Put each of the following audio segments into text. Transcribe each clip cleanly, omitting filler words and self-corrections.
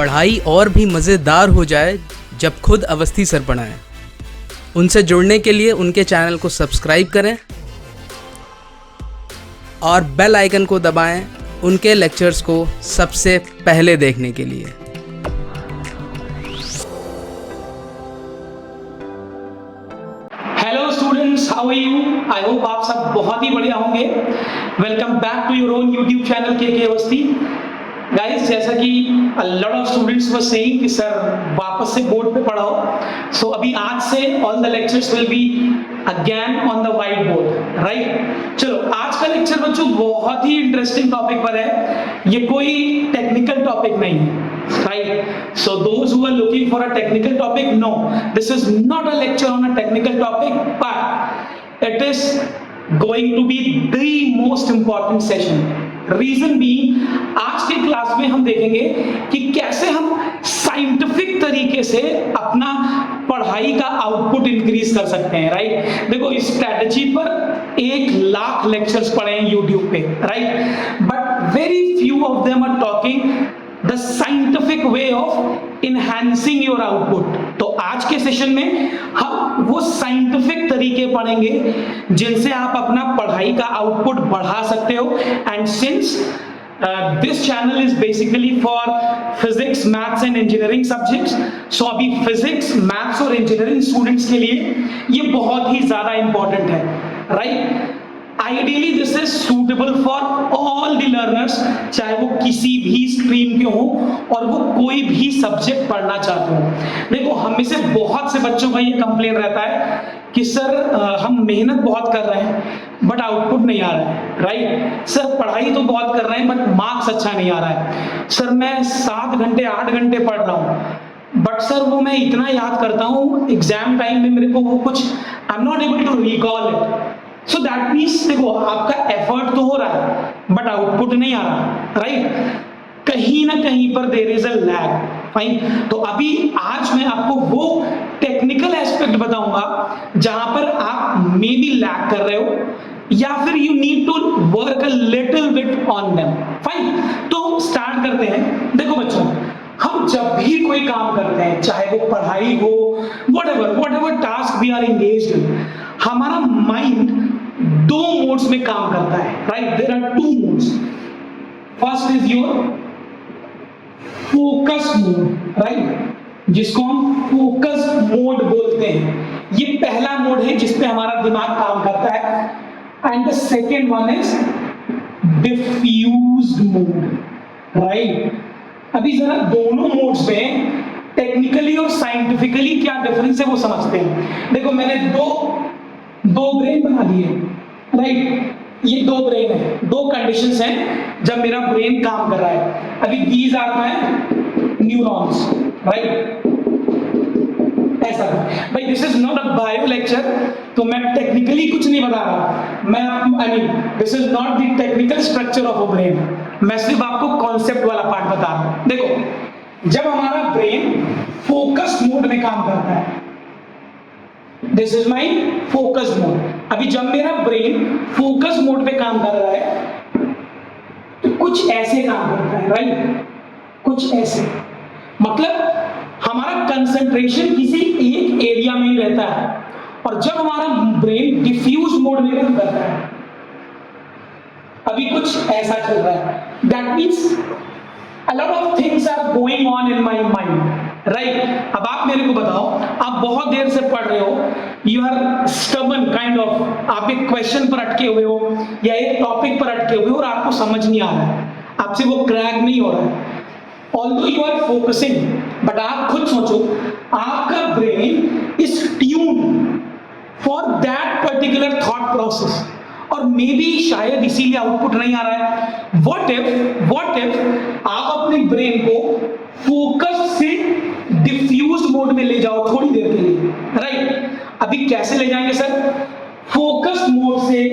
पढ़ाई और भी मज़ेदार हो जाए जब खुद अवस्थी सर पढ़ाएं। उनसे जुड़ने के लिए उनके चैनल को सब्सक्राइब करें और बेल आइकन को दबाएं उनके लेक्चर्स को सबसे पहले देखने के लिए। Hello students, how are you? I hope आप सब बहुत ही बढ़िया होंगे। Welcome back to your own YouTube channel K Awasthi. Guys, जैसा कि a lot of students were saying कि सर वापस से बोर्ड पे पढ़ाओ, सो अभी आज से all the lectures will be again on the white board, right? चलो, आज का लेक्चर बच्चों बहुत ही इंटरेस्टिंग टॉपिक पर है। ये कोई टेक्निकल टॉपिक नहीं है, right? So those who are looking for a technical topic, no, this is not a lecture on a technical topic, but it is going to be the most important session. Reason भी आज के class में हम देखेंगे कि कैसे हम scientific तरीके से अपना पढ़ाई का आउटपुट इंक्रीज कर सकते हैं, राइट? देखो, इस स्ट्रेटजी पर 1,00,000 लेक्चर्स पढ़े हैं यूट्यूब पे, right? But very few of them are talking the scientific way of enhancing your output. तो आज के सेशन में हम वो साइंटिफिक तरीके पढ़ेंगे जिनसे आप अपना पढ़ाई का आउटपुट बढ़ा सकते हो। And since this channel is basically for physics, maths and engineering subjects, so अभी फिजिक्स, मैथ्स और इंजीनियरिंग स्टूडेंट्स के लिए ये बहुत ही ज्यादा इंपॉर्टेंट है, right? Ideally this is suitable for all the learners, चाहे वो किसी भी स्ट्रीम के हो और वो कोई भी सब्जेक्ट पढ़ना चाहते हो। देखो, हम में से बहुत से बच्चों का ये कंप्लेन रहता है कि सर हम मेहनत बहुत कर रहे हैं बट आउटपुट नहीं आ रहा है, राइट? सर पढ़ाई तो बहुत कर रहे हैं बट मार्क्स अच्छा नहीं आ रहा है। सर मैं 7 घंटे 8 घंटे पढ़ रहा हूँ बट सर वो मैं इतना याद करता हूँ एग्जाम टाइम में मेरे को वो कुछ I am not able to recall it. So that means देखो, आपका एफर्ट तो हो रहा है बट आउटपुट नहीं आ रहा, राइट? कहीं ना कहीं पर there is a lag, fine. तो अभी आज मैं आपको वो टेक्निकल एस्पेक्ट बताऊंगा जहां पर आप मे बी लैग कर रहे हो या फिर you need to work a little bit on them, fine. तो स्टार्ट करते हैं। देखो बच्चों, हम जब भी कोई काम करते हैं, चाहे वो पढ़ाई हो, whatever task we are engaged in, हमारा माइंड 2 मोड्स में काम करता है, right? There are 2 modes. First is your focus mode, right? जिसको हम फोकस मोड बोलते हैं। ये पहला मोड है जिसपे हमारा दिमाग काम करता है। And the second one is diffused mode, right? अभी जरा दोनों मोड्स में टेक्निकली और साइंटिफिकली क्या डिफरेंस है वो समझते हैं। देखो, मैंने दो ब्रेन बना दिए, राइट? ये 2 ब्रेन है, 2 कंडीशंस हैं जब मेरा ब्रेन काम कर रहा है। अभी these are my neurons, right? ऐसा भाई, this is not a bio lecture, तो मैं टेक्निकली कुछ नहीं बता रहा। मैं I mean this is not the technical structure of a brain, मैं सिर्फ आपको कॉन्सेप्ट वाला पार्ट बता रहा हूं। देखो, जब हमारा ब्रेन फोकस मोड में काम करता है, this is my focus mode. अभी जब मेरा ब्रेन फोकस मोड पे काम कर रहा है तो कुछ ऐसे काम करता है, राइट? कुछ ऐसे, मतलब हमारा कंसंट्रेशन किसी एक एरिया में ही रहता है। और जब हमारा ब्रेन डिफ्यूज मोड में काम करता है, अभी कुछ ऐसा चल रहा है। That means a lot of things are going on in my mind, right? अब आप मेरे को बताओ, आप बहुत देर से पढ़ रहे हो, you are stubborn kind of, आप एक क्वेश्चन पर अटके हुए हो या एक टॉपिक पर अटके हुए हो और आपको समझ नहीं आ रहा है, आपसे वो क्रैक नहीं हो रहा है। Although you are focusing, but आप खुद सोचो, आपका brain is tuned for that particular thought process, और मे बी शायद इसीलिए आउटपुट नहीं आ रहा है। व्हाट इफ आप अपने ब्रेन को फोकस से डिफ्यूज मोड में ले जाओ थोड़ी देर के लिए, राइट? अभी कैसे ले जाएंगे सर? फोकस मोड से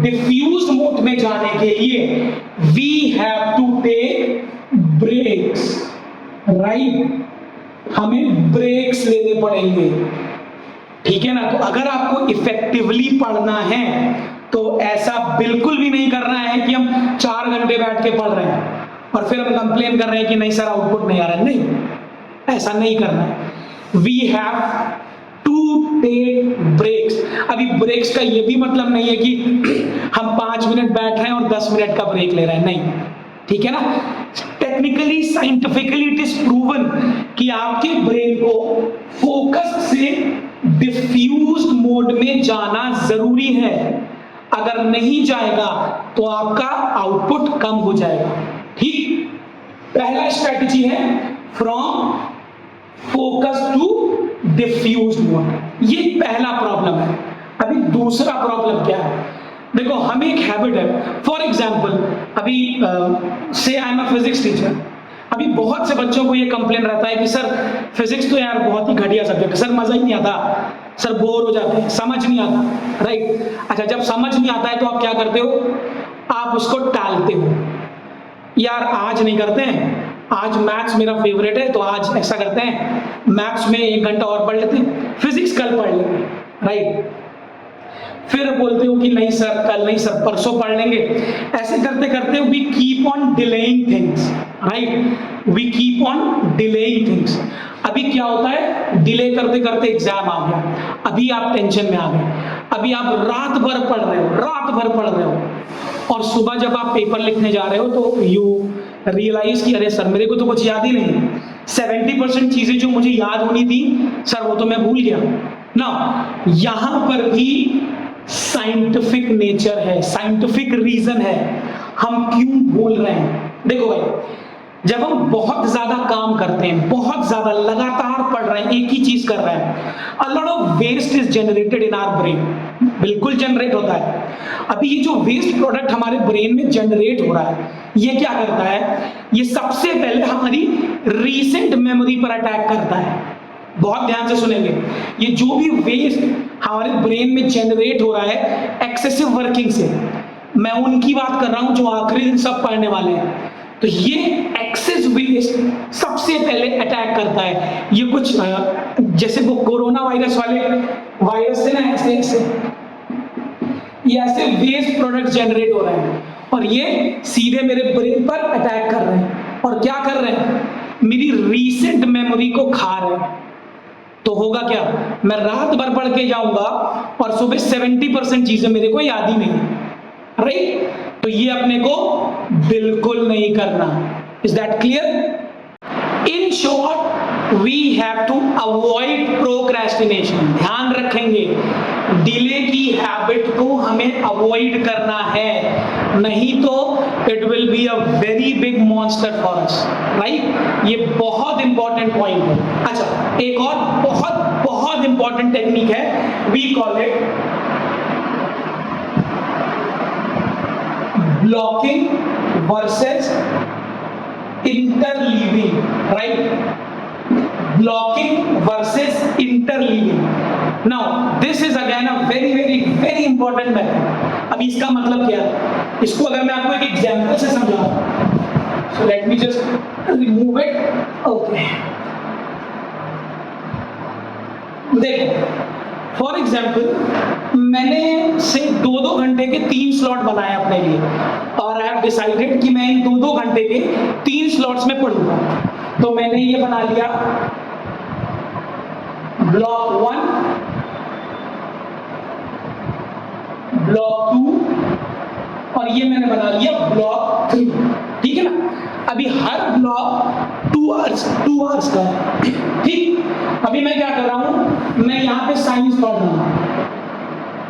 डिफ्यूज मोड में जाने के लिए we have to take breaks, right? हमें ब्रेक्स लेने पड़ेंगे, ठीक है ना? तो अगर आपको इफेक्टिवली पढ़ना है तो ऐसा बिल्कुल भी नहीं करना है कि हम 4 घंटे बैठ के पढ़ रहे हैं और फिर हम कंप्लेन कर रहे हैं कि नहीं सर आउटपुट नहीं आ रहा है। नहीं, ऐसा नहीं करना है। We have to take breaks. अभी ब्रेक्स का ये भी मतलब नहीं है कि हम 5 मिनट बैठ रहे हैं और 10 मिनट का ब्रेक ले रहे हैं, नहीं, ठीक है ना। Technically scientifically it is proven कि आपके ब्रेन को फोकस से डिफ्यूज्ड मोड में जाना जरूरी है। अगर नहीं जाएगा तो आपका आउटपुट कम हो जाएगा। ठीक, पहला स्ट्रेटजी है from focus to diffused mode, ये पहला प्रॉब्लम है। अभी दूसरा प्रॉब्लम क्या है, देखो हमें एक हैबिट है। फॉर एग्जाम्पल अभी से I am a physics teacher, अभी बहुत से बच्चों को ये कंप्लेन रहता है कि सर फिजिक्स तो यार बहुत ही घटिया सब्जेक्ट है, सर मजा ही नहीं आता, सर बोर हो जाते हैं, समझ नहीं आता, राइट। अच्छा, जब समझ नहीं आता है तो आप क्या करते हो, आप उसको टालते हो। यार आज नहीं करते हैं, आज मैथ्स मेरा फेवरेट है तो आज ऐसा करते हैं मैथ्स में 1 घंटा और पढ़ लेते हैं, फिजिक्स कल पढ़ लेंगे, राइट। फिर बोलते हो कि नहीं सर कल नहीं सर परसों पढ़ लेंगे। ऐसे करते करते we keep on delaying things, right, we keep on delaying things. अभी क्या होता है, डिले करते करते एग्जाम आ गया, अभी आप टेंशन में आ गए, अभी आप रात भर पढ़ रहे हो और सुबह जब आप पेपर लिखने जा रहे हो तो यू रियलाइज कि अरे सर मेरे को तो कुछ याद ही नहीं, 70% चीजें जो मुझे याद होनी थी सर वो तो मैं भूल गया ना। यहां पर भी साइंटिफिक नेचर है, साइंटिफिक रीजन है हम क्यों भूल रहे हैं। देखो भाई, जब हम बहुत ज्यादा काम करते हैं, बहुत ज्यादा लगातार पढ़ रहे हैं, एक ही चीज कर रहे हैं, a lot of waste is generated in our brain, बिल्कुल जनरेट होता है। अभी ये जो वेस्ट प्रोडक्ट हमारे ब्रेन में जनरेट हो रहा है, ये क्या करता है, ये सबसे पहले हमारी रीसेंट मेमोरी पर अटैक करता है। बहुत ध्यान से सुनेंगे, ये जो भी वेस्ट हमारे ब्रेन में जनरेट हो रहा है एक्सेसिव वर्किंग से, मैं उनकी बात कर रहा हूं जो आखिरी दिन सब पढ़ने वाले हैं, तो ये एक्सेस वेस्ट सबसे पहले अटैक करता है। ये कुछ जैसे वो कोरोना वायरस वाले वायरस से ना, ऐसे ये ऐसे वेस्ट प्रोडक्ट जनरेट हो रहे हैं और ये सीधे मेरे ब्रेन पर अटैक कर रहे हैं। और क्या कर रहे हैं, मेरी रीसेंट मेमोरी को खा रहे हैं। तो होगा क्या, मैं रात भर पढ़ के जाऊंगा और सुबह 70% चीजें मेरे को याद ही नहीं, राइट। तो ये अपने को बिल्कुल नहीं करना। Is that clear? In short we have to avoid procrastination. ध्यान रखेंगे, डिले की हैबिट को हमें अवॉइड करना है, नहीं तो it will be a very big monster for us, right. ये बहुत इंपॉर्टेंट पॉइंट है। अच्छा, एक और बहुत बहुत इंपॉर्टेंट टेक्निक है, we call it blocking versus interleaving, right, blocking versus interleaving. Now this is again a very very very important method. अब इसका मतलब क्या है, इसको अगर मैं आपको एक एग्जांपल से समझाऊं, so let me just remove it. Okay, देखो फॉर एग्जाम्पल मैंने से 2-2 घंटे के 3 स्लॉट बनाए अपने लिए और आई हैव डिसाइडेड कि मैं इन 2-2 घंटे के 3 स्लॉट्स में पढ़ूंगा। तो मैंने ये बना लिया ब्लॉक 1, ब्लॉक 2 और ये मैंने बना लिया ब्लॉक 3, ठीक है ना। अभी हर ब्लॉक 2 आवर्स का है, ठीक। अभी मैं क्या कर रहा हूं, मैं यहाँ पे साइंस पढ़ रहा हूँ,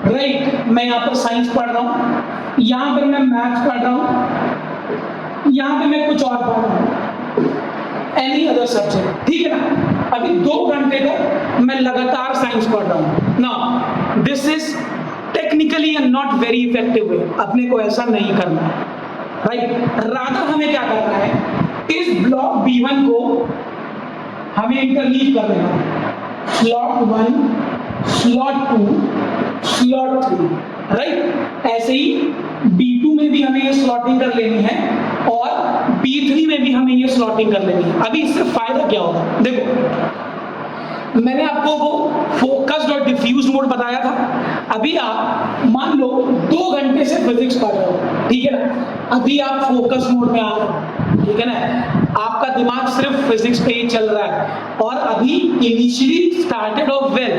राइट, मैं यहाँ पर साइंस पढ़ रहा हूँ, यहाँ पर मैं मैथ्स पढ़ रहा हूँ, यहाँ पे मैं कुछ और पढ़ रहा हूँ, एनी अदर सब्जेक्ट, ठीक है ना। अभी 2 घंटे तक मैं लगातार साइंस पढ़ रहा हूँ ना। This is technically and not very effective way, अपने को ऐसा नहीं करना, राइट। रादर हमें क्या करना है, इस ब्लॉक B1 को हमें इंटरलीव कर देना, स्लॉट 1, स्लॉट 2, स्लॉट 3, राइट। ऐसे ही B2 में भी हमें ये स्लॉटिंग कर लेनी है और B3 में भी हमें ये स्लॉटिंग कर लेनी है। अभी इससे फायदा क्या होगा, देखो मैंने आपको वो फोकस्ड और डिफ्यूज मोड बताया था। अभी आप मान लो 2 घंटे से फिजिक्स पढ़ रहे हो, ठीक है ना, अभी आप फोकस मोड में आ रहे हो, ठीक है ना, आपका दिमाग सिर्फ फिजिक्स पे ही चल रहा है और अभी initially started off well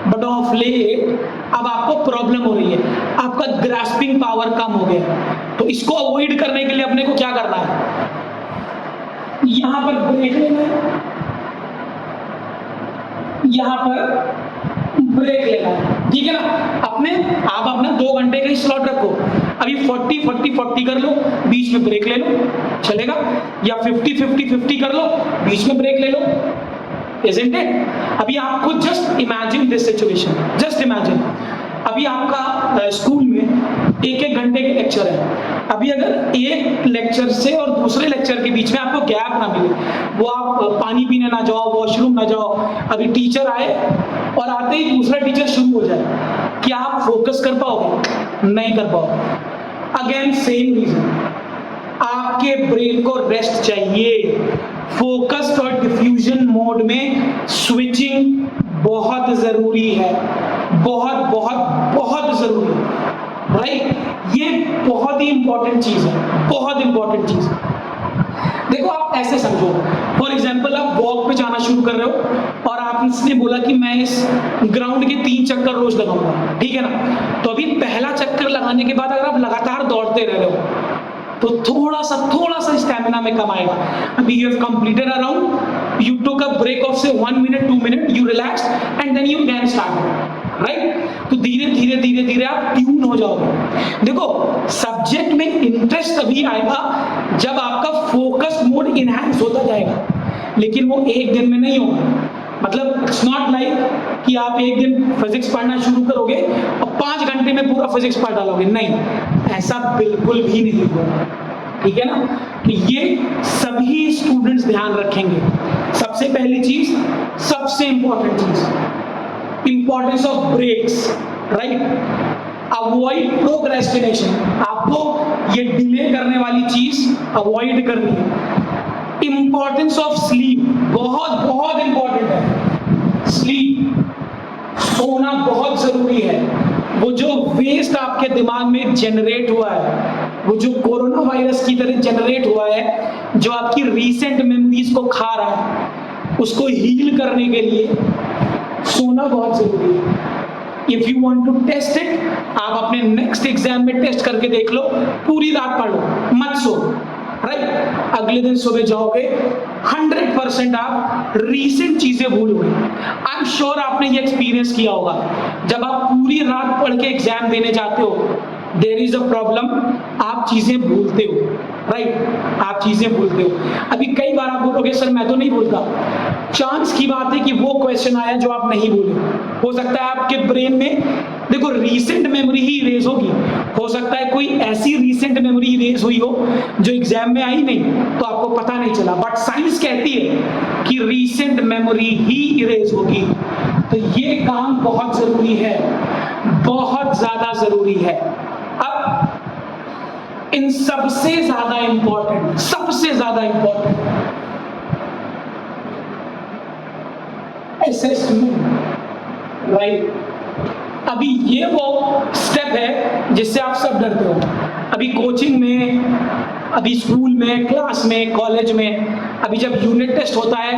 but of late अब आपको प्रॉब्लम हो रही है, आपका ग्रास्पिंग पावर कम हो गया। तो इसको अवॉइड करने के लिए अपने को क्या करना है, यहां पर ब्रेक लेना है, यहां पर ब्रेक लेना है, ठीक है ना। आप अपना 2 घंटे का ही स्लॉट रखो, अभी 40-40-40 कर लो, बीच में ब्रेक ले लो, चलेगा, या 50-50-50 कर लो, बीच में ब्रेक ले लो, isn't it? अभी आपको just imagine this situation, just imagine, अभी आपका स्कूल में 1-1 घंटे के लेक्चर है, अभी अगर एक लेक्चर से और दूसरे लेक्चर के बीच में आपको गैप ना मिले, वो आप पानी पीने ना जाओ, वॉशरूम ना जाओ, अभी टीचर आए और आते ही दूसरा टीचर शुरू हो जाए, क्या आप फोकस कर पाओगे? नहीं कर पाओगे। अगेन सेम रीजन, आपके ब्रेन को रेस्ट चाहिए, फोकस्ड और डिफ्यूजन मोड में स्विचिंग बहुत जरूरी है, बहुत बहुत बहुत जरूरी है, राइट। ये बहुत ही इंपॉर्टेंट चीज है, बहुत इंपॉर्टेंट चीज है। देखो आप ऐसे समझो, फॉर एग्जाम्पल आप वॉक पे जाना शुरू कर रहे हो और आपने बोला कि मैं इस ग्राउंड के 3 चक्कर रोज लगाऊंगा, ठीक है ना। तो अभी पहला चक्कर लगाने के बाद अगर आप लगातार दौड़ते रह रहे हो तो थोड़ा सा स्टैमिना में कम आएगा। अभी you have completed a round, you took a break off से 1 minute 2 minute, you relaxed and then you can start, right. तो धीरे धीरे आप ट्यून हो जाओगे। देखो सब्जेक्ट में इंटरेस्ट तभी आएगा जब आपका फोकस मोड इनहैंस होता जाएगा, लेकिन वो एक दिन में नहीं होगा। मतलब इट्स नॉट लाइक कि आप एक दिन फिजिक्स पढ़ना शुरू करोगे और 5 घंटे में पूरा फिजिक्स पढ़ डालोगे, नहीं, ऐसा बिल्कुल भी नहीं होगा, ठीक है ना। तो ये सभी स्टूडेंट्स ध्यान रखेंगे। सबसे पहली चीज, सबसे इंपॉर्टेंट चीज, importance of breaks, right. Avoid procrastination, आपको ये डिले करने वाली चीज अवॉइड करनी है। इंपॉर्टेंस ऑफ स्लीप, बहुत बहुत इंपॉर्टेंट है स्लीप, सोना बहुत जरूरी है। वो जो वेस्ट आपके दिमाग में जनरेट हुआ है, वो जो कोरोना वायरस की तरह जनरेट हुआ है, जो आपकी रीसेंट मेमोरीज को खा रहा है, उसको हील करने के लिए सोना बहुत जरूरी है। If you want to test it, आप अपने नेक्स्ट एग्जाम में टेस्ट करके देख लो, पूरी रात पढ़ो, मत सो, राइट। अगले दिन सुबह जाओगे 100% आप रीसेंट चीजें भूलोगे। आई एम श्योर आपने ये एक्सपीरियंस किया होगा, जब आप पूरी रात पढ़ के एग्जाम देने जाते हो, देयर इज अ प्रॉब्लम, आप चीजें भूलते हो, राइट, आप चीजें भूलते हो। अभी कई बार आप बोलोगे सर मैं तो नहीं भूलता, चांस की बात है कि वो क्वेश्चन आया जो आप नहीं भूले, हो सकता है आपके ब्रेन में, देखो रीसेंट मेमोरी ही इरेज होगी, हो सकता है कोई ऐसी रीसेंट मेमोरी इरेज हुई हो जो एग्जाम में आई नहीं तो आपको पता नहीं चला, बट साइंस कहती है कि रीसेंट मेमोरी ही इरेज होगी। तो ये काम बहुत जरूरी है, बहुत ज्यादा जरूरी है। अब इन सबसे ज्यादा इंपॉर्टेंट, सबसे ज्यादा इंपॉर्टेंट असेसमेंट, राइट। अभी ये वो स्टेप है जिससे आप सब डरते हो। अभी कोचिंग में, अभी स्कूल में, क्लास में, कॉलेज में, अभी जब यूनिट टेस्ट होता है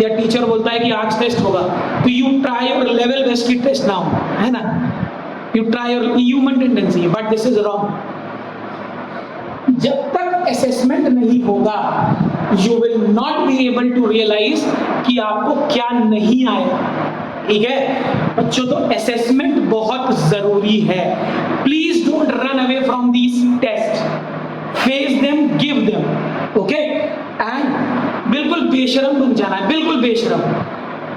या टीचर बोलता है कि आज टेस्ट होगा, तो you try your level best की टेस्ट नाउ, है ना, you try your human tendency, but this is wrong. जब तक असेसमेंट नहीं होगा, you will not be able to realize कि आपको क्या नहीं आया, ठीक है बच्चों। तो असेसमेंट बहुत जरूरी है। Please don't run away from these test, face them, give them, okay. And बिल्कुल बेशरम बन जाना है, बिल्कुल बेशरम।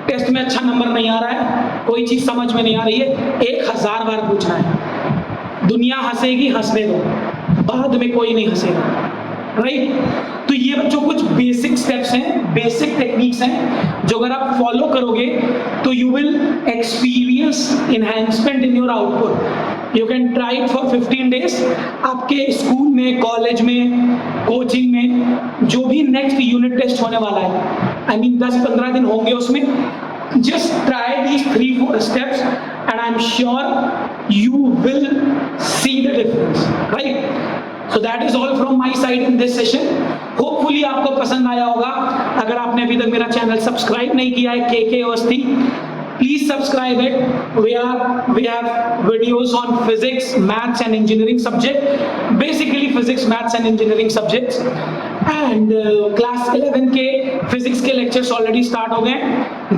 टेस्ट में अच्छा नंबर नहीं आ रहा है, कोई चीज समझ में नहीं आ रही है, 1000 बार पूछना है। दुनिया हंसेगी, हंसने दो, बाद में कोई नहीं हंसेगा, राइट। तो ये बच्चों कुछ बेसिक स्टेप्स हैं, बेसिक टेक्निक्स हैं, जो अगर आप फॉलो करोगे तो you will experience enhancement in your output. You can try it for 15 days. आपके स्कूल में, कॉलेज में, कोचिंग में जो भी नेक्स्ट यूनिट टेस्ट होने वाला है, आई मीन 10-15 दिन होंगे उसमें, just try these 3-4 steps and I'm sure you will see the difference, right? So that is all from my side in this session. Hopefully hopefully आपको पसंद आया होगा। अगर आपने अभी तक मेरा चैनल सब्सक्राइब नहीं किया है के Awasthi, please subscribe it. We have videos on physics, maths and engineering subject, basically physics, maths and engineering subjects, and class 11 के physics के lectures already start हो गए,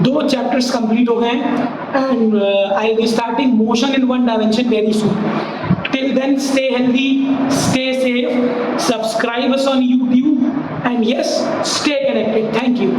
2 chapters complete हो गए, and I'll be starting motion in 1 dimension very soon. Till then, stay healthy, stay safe, subscribe us on YouTube, and yes, stay connected. Thank you.